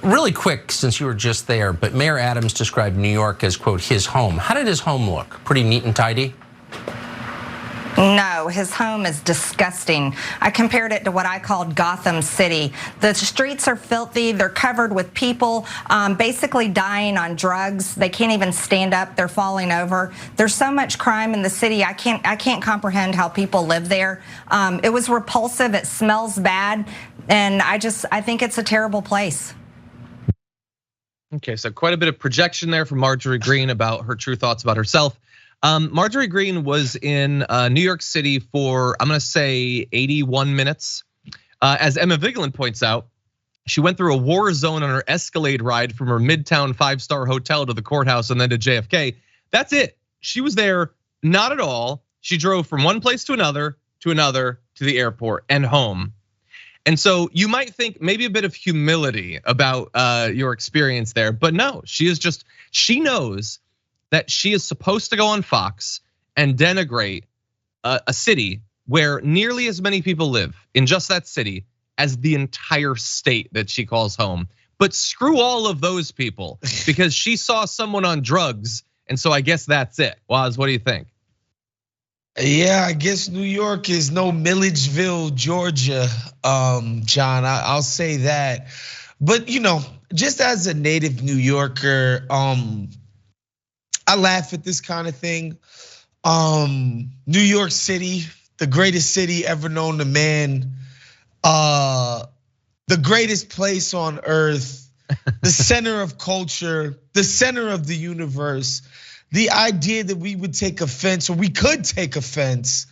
Really quick, since you were just there, but Mayor Adams described New York as, quote, his home. How did his home look? Pretty neat and tidy? No, his home is disgusting. I compared it to what I called Gotham City. The streets are filthy. They're covered with people basically dying on drugs. They can't even stand up. They're falling over. There's so much crime in the city. I can't comprehend how people live there. It was repulsive. It smells bad. And I think it's a terrible place. Okay, so quite a bit of projection there from Marjorie Greene about her true thoughts about herself. Marjorie Greene was in New York City for, I'm gonna say 81 minutes. As Emma Vigeland points out, she went through a war zone on her Escalade ride from her Midtown 5-star hotel to the courthouse and then to JFK. That's it. She was there, not at all. She drove from one place to another, to the airport and home. And so you might think maybe a bit of humility about your experience there, but no, she knows that she is supposed to go on Fox and denigrate a city where nearly as many people live in just that city as the entire state that she calls home. But screw all of those people because she saw someone on drugs, and so I guess that's it. Waz, what do you think? Yeah, I guess New York is no Milledgeville, Georgia, John. I'll say that. But just as a native New Yorker, I laugh at this kind of thing. New York City, the greatest city ever known to man, the greatest place on earth, the center of culture, the center of the universe. The idea that we would take offense, or we could take offense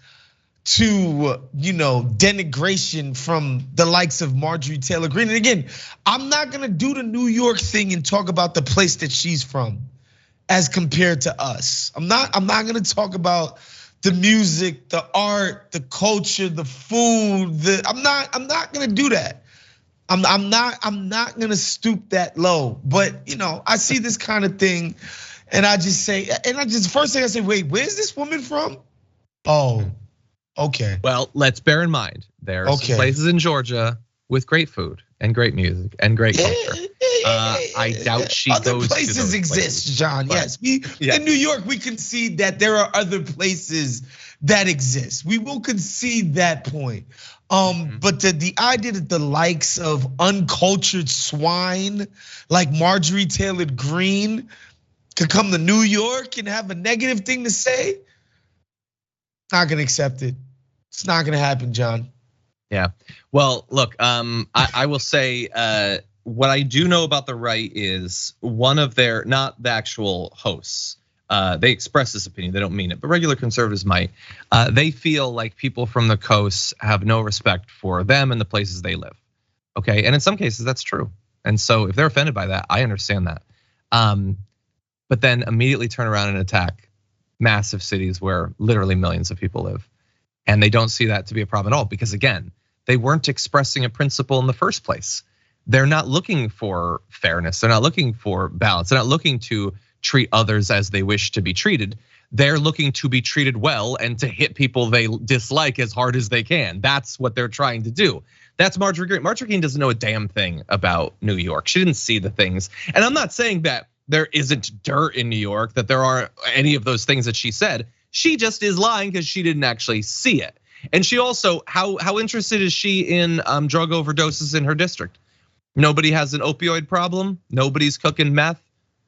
to, denigration from the likes of Marjorie Taylor Greene. And again, I'm not gonna do the New York thing and talk about the place that she's from as compared to us. I'm not gonna talk about the music, the art, the culture, the food. I'm not gonna do that. I'm not gonna stoop that low. But I see this kind of thing, and first thing I say, wait, where's this woman from? Oh, okay. Well, let's bear in mind there are some places in Georgia with great food and great music and great culture. I doubt she other goes places to those exist, places. John. Yes, in New York we concede that there are other places that exist. We will concede that point. But the idea that the likes of uncultured swine like Marjorie Taylor Greene could come to New York and have a negative thing to say, not gonna accept it. It's not gonna happen, John. Yeah. Well, look, I will say what I do know about the right is one of their, not the actual hosts, they express this opinion, they don't mean it, but regular conservatives might. They feel like people from the coast have no respect for them and the places they live. Okay, and in some cases that's true. And so if they're offended by that, I understand that. But then immediately turn around and attack massive cities where literally millions of people live. And they don't see that to be a problem at all because again, they weren't expressing a principle in the first place. They're not looking for fairness. They're not looking for balance. They're not looking to treat others as they wish to be treated. They're looking to be treated well and to hit people they dislike as hard as they can. That's what they're trying to do. That's Marjorie Greene. Marjorie Greene doesn't know a damn thing about New York. She didn't see the things. And I'm not saying that there isn't dirt in New York, that there are any of those things that she said. She just is lying because she didn't actually see it. And she also, how interested is she in drug overdoses in her district? Nobody has an opioid problem. Nobody's cooking meth.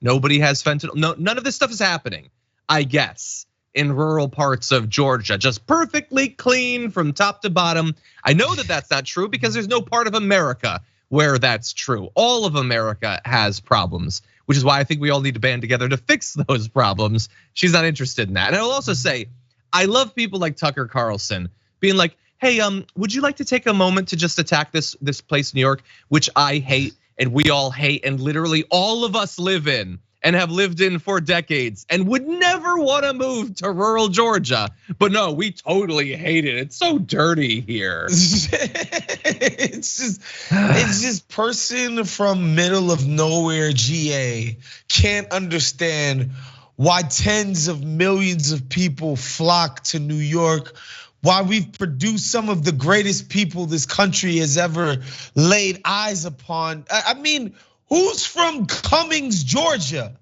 Nobody has fentanyl. No, none of this stuff is happening, I guess, in rural parts of Georgia, just perfectly clean from top to bottom. I know that that's not true because there's no part of America where that's true. All of America has problems, which is why I think we all need to band together to fix those problems. She's not interested in that. And I'll also say, I love people like Tucker Carlson being like, hey, would you like to take a moment to just attack this place, New York, which I hate and we all hate and literally all of us live in and have lived in for decades and would never want to move to rural Georgia. But no, we totally hate it. It's so dirty here. It's just person from middle of nowhere GA can't understand why tens of millions of people flock to New York, why we've produced some of the greatest people this country has ever laid eyes upon. I mean, Who's from Cummings, Georgia?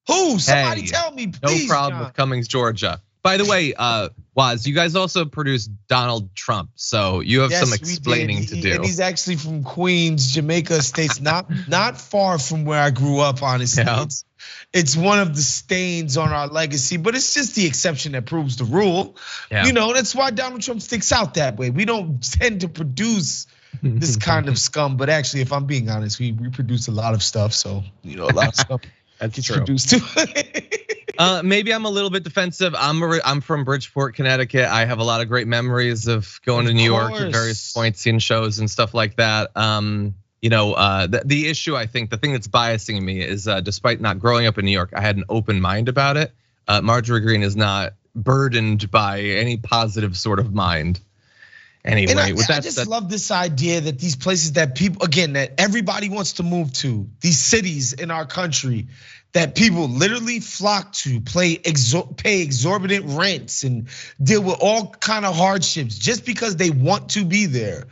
Who? Somebody tell me, please. No problem with Cummings, Georgia. By the way, Woz, you guys also produced Donald Trump, so you have some explaining to do. And he's actually from Queens, Jamaica State's not far from where I grew up, honestly. Yeah. It's one of the stains on our legacy, but it's just the exception that proves the rule. Yeah. That's why Donald Trump sticks out that way. We don't tend to produce this kind of scum, but actually, if I'm being honest, we produce a lot of stuff. So, a lot of stuff gets produced too. Maybe I'm a little bit defensive. I'm from Bridgeport, Connecticut. I have a lot of great memories of going to New York at various points, seeing shows and stuff like that. The issue, I think, the thing that's biasing me is, despite not growing up in New York, I had an open mind about it. Marjorie Greene is not burdened by any positive sort of mind. Anyway, I just love this idea that these places that people, again, that everybody wants to move to, these cities in our country that people literally flock to, pay exorbitant rents and deal with all kind of hardships just because they want to be there.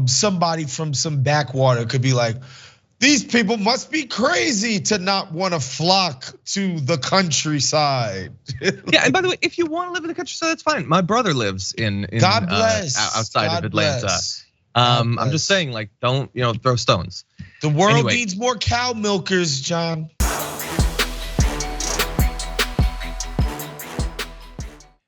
Somebody from some backwater could be like, these people must be crazy to not want to flock to the countryside. Yeah, and by the way, if you want to live in the countryside, that's fine. My brother lives in God bless. Outside of Atlanta. I'm just saying, like, don't throw stones. The world needs more cow milkers, John.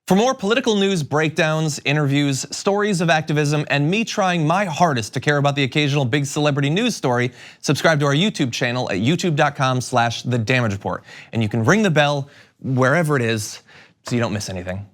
For more political news breakdowns, interviews, stories of activism, and me trying my hardest to care about the occasional big celebrity news story, subscribe to our YouTube channel at youtube.com/thedamagereport. And you can ring the bell wherever it is so you don't miss anything.